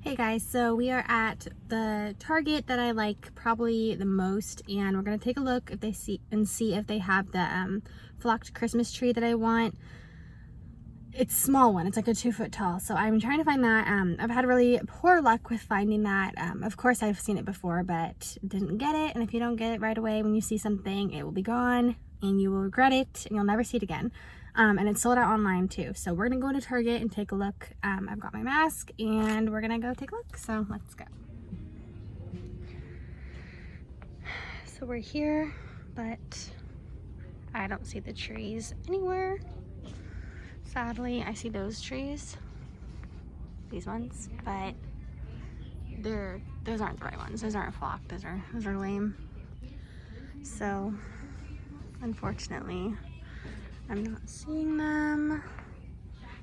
Hey guys, so we are at the Target that I like probably the most, and we're gonna take a look if they see if they have the flocked Christmas tree that I want. It's a small one, it's like a 2-foot tall, so I'm trying to find that. I've had really poor luck with finding that. Of course I've seen it before, but didn't get it, and if you don't get it right away when you see something, it will be gone and you will regret it and you'll never see it again. And it's sold out online too. So we're gonna go to Target and take a look. I've got my mask and we're gonna go take a look. So let's go. So we're here, but I don't see the trees anywhere. Sadly, I see those trees, these ones, but those aren't the right ones. Those aren't flocked. Those are lame. So unfortunately, I'm not seeing them.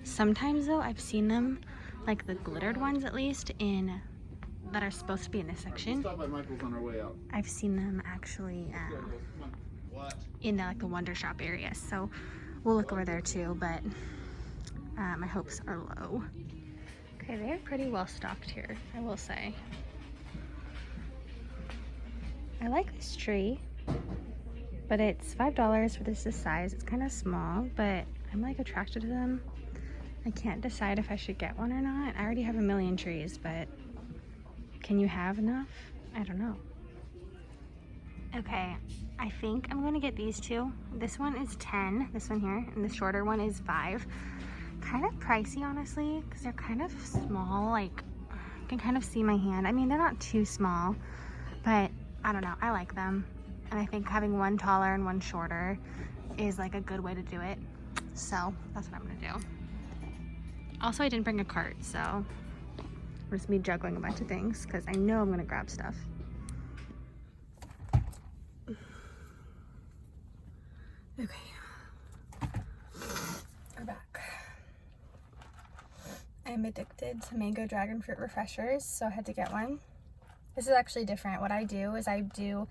Sometimes though, I've seen them, like the glittered ones at least, that are supposed to be in this section. Stop at Michael's on our way out. I've seen them actually in like the Wonder Shop area. So we'll look over there too, but my hopes are low. Okay, they're pretty well stocked here, I will say. I like this tree, but it's $5 for this size. It's kind of small, but I'm like attracted to them. I can't decide if I should get one or not. I already have a million trees, but can you have enough? I don't know. Okay, I think I'm gonna get these two. This one is 10, this one here, and the shorter one is 5. Kind of pricey, honestly, because they're kind of small. Like, you can kind of see my hand. I mean, they're not too small, but I don't know, I like them. And I think having one taller and one shorter is like a good way to do it. So that's what I'm gonna do. Also, I didn't bring a cart, so just me juggling a bunch of things because I know I'm gonna grab stuff. Okay, we're back. I'm addicted to mango dragon fruit refreshers, so I had to get one. This is actually different. What I do is I do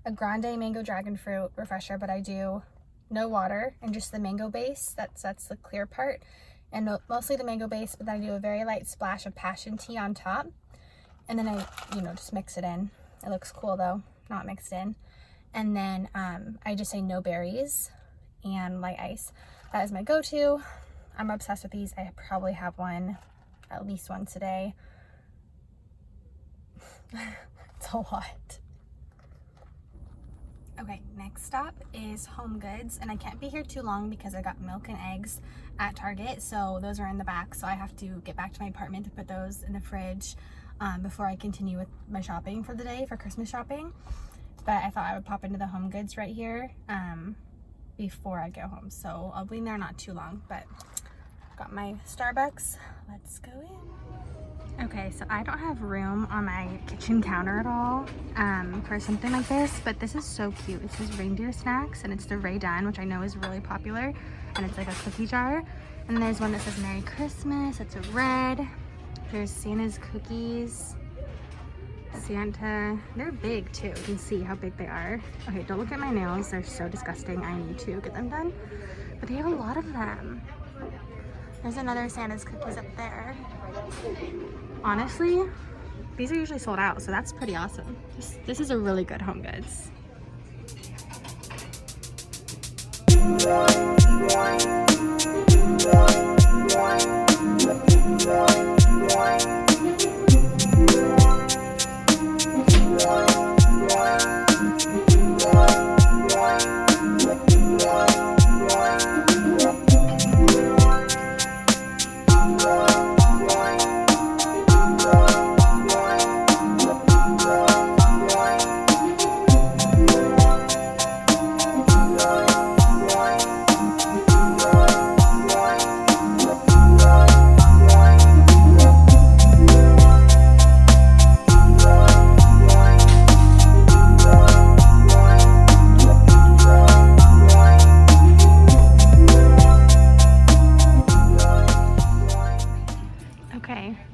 a grande mango dragon fruit refresher, but I do no water and just the mango base. That's the clear part, and mostly the mango base, but then I do a very light splash of passion tea on top, and then I just mix it in. It looks cool though, not mixed in. And then I just say no berries and light ice. That is my go-to. I'm obsessed with these. I probably have one at least once a day. It's a lot. Okay, next stop is Homegoods, and I can't be here too long because I got milk and eggs at Target, so those are in the back, so I have to get back to my apartment to put those in the fridge before I continue with my shopping for the day, for Christmas shopping. But I thought I would pop into the Homegoods right here before I go home, so I'll be in there not too long. But got my Starbucks. Let's go in. Okay, so I don't have room on my kitchen counter at all for something like this, but this is so cute. It says reindeer snacks, and it's the Ray Dunn, which I know is really popular, and it's like a cookie jar. And there's one that says Merry Christmas. It's a red. There's Santa's cookies. Santa. They're big too. You can see how big they are. Okay, don't look at my nails. They're so disgusting. I need to get them done. But they have a lot of them. There's another Santa's cookies up there. Honestly, these are usually sold out, so that's pretty awesome. This is a really good Homegoods.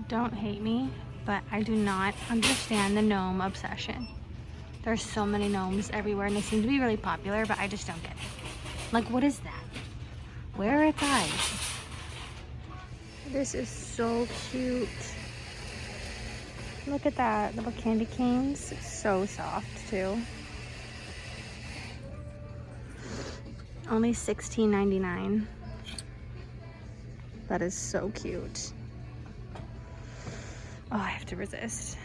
Don't hate me, but I do not understand the gnome obsession. There's so many gnomes everywhere and they seem to be really popular, but I just don't get it. Like, what is that? Where are its eyes? This is so cute. Look at that, little candy canes. It's so soft too. Only $16.99. That is so cute. Oh, I have to resist.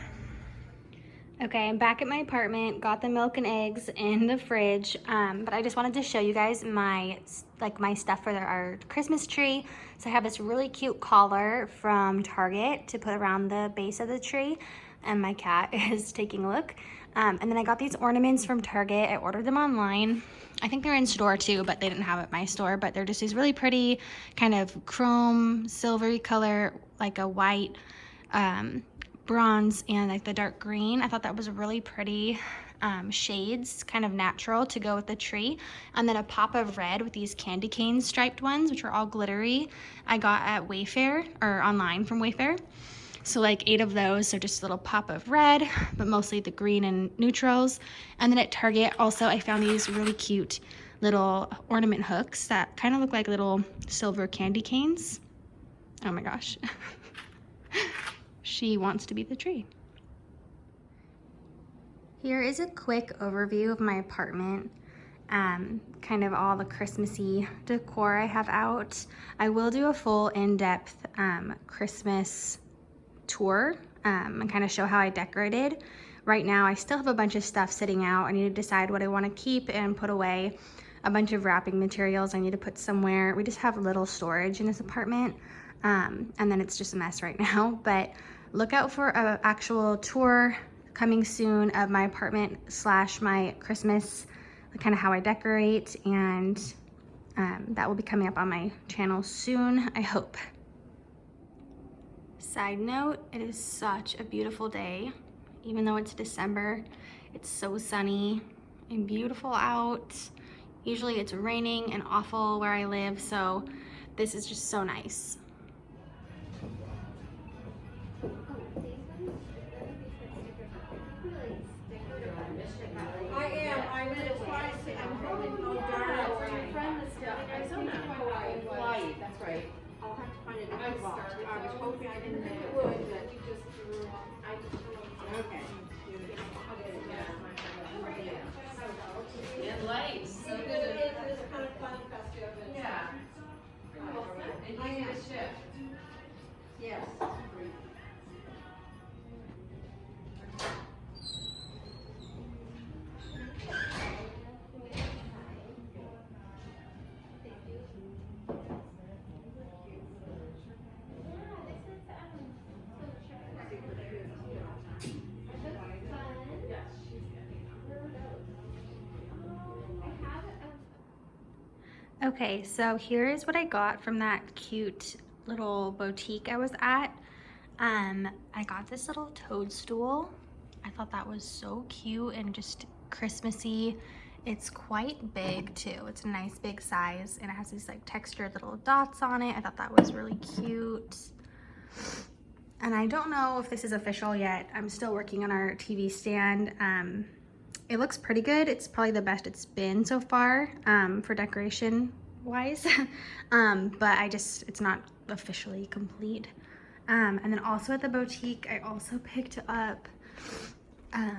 Okay, I'm back at my apartment, got the milk and eggs in the fridge, but I just wanted to show you guys my stuff for our Christmas tree. So I have this really cute collar from Target to put around the base of the tree, and my cat is taking a look. And then I got these ornaments from Target. I ordered them online. I think they're in store too, but they didn't have it at my store, but they're just these really pretty kind of chrome, silvery color, like a white, bronze and like the dark green. I thought that was really pretty shades, kind of natural to go with the tree. And then a pop of red with these candy cane striped ones, which are all glittery. I got at Wayfair, or online from Wayfair. So like 8 of those, so just a little pop of red, but mostly the green and neutrals. And then at Target also I found these really cute little ornament hooks that kind of look like little silver candy canes. Oh my gosh. She wants to be the tree. Here is a quick overview of my apartment. Kind of all the Christmassy decor I have out. I will do a full in-depth Christmas tour and kind of show how I decorated. Right now I still have a bunch of stuff sitting out. I need to decide what I want to keep and put away. A bunch of wrapping materials I need to put somewhere. We just have little storage in this apartment, and then it's just a mess right now. But look out for an actual tour coming soon of my apartment / my Christmas, kind of how I decorate, and that will be coming up on my channel soon, I hope. Side note, it is such a beautiful day. Even though it's December, it's so sunny and beautiful out. Usually it's raining and awful where I live, so this is just so nice. I'm gonna try to, I'm hoping, oh darn it, for your friend that's down in Arizona. Hawaii, that's right. I'll have to find a different box. I was hoping I didn't think it would, but you just threw it on. Okay. And lights. So good. It was kind of fun, festive. Yeah. And you need a shift. Yes. Okay, so here is what I got from that cute little boutique I was at. I got this little toadstool. I thought that was so cute and just Christmassy. It's quite big too. It's a nice big size, and it has these like textured little dots on it. I thought that was really cute. And I don't know if this is official yet. I'm still working on our TV stand. It looks pretty good. It's probably the best it's been so far for decoration wise. But it's not officially complete. And then also at the boutique, I also picked up,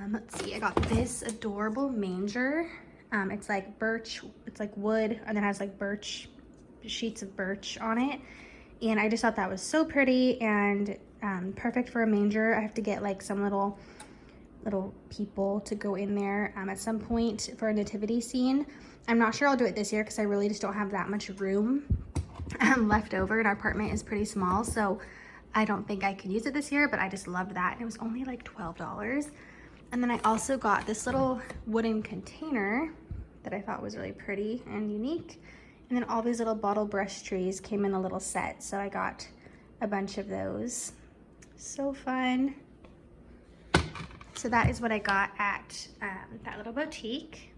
let's see, I got this adorable manger. It's like birch, it's like wood, and it has like birch, sheets of birch on it. And I just thought that was so pretty and perfect for a manger. I have to get like some little people to go in there at some point for a nativity scene. I'm not sure I'll do it this year because I really just don't have that much room left over, and our apartment is pretty small, so I don't think I could use it this year, but I just loved that. And it was only like $12. And then I also got this little wooden container that I thought was really pretty and unique. And then all these little bottle brush trees came in a little set, so I got a bunch of those. So fun. So that is what I got at that little boutique.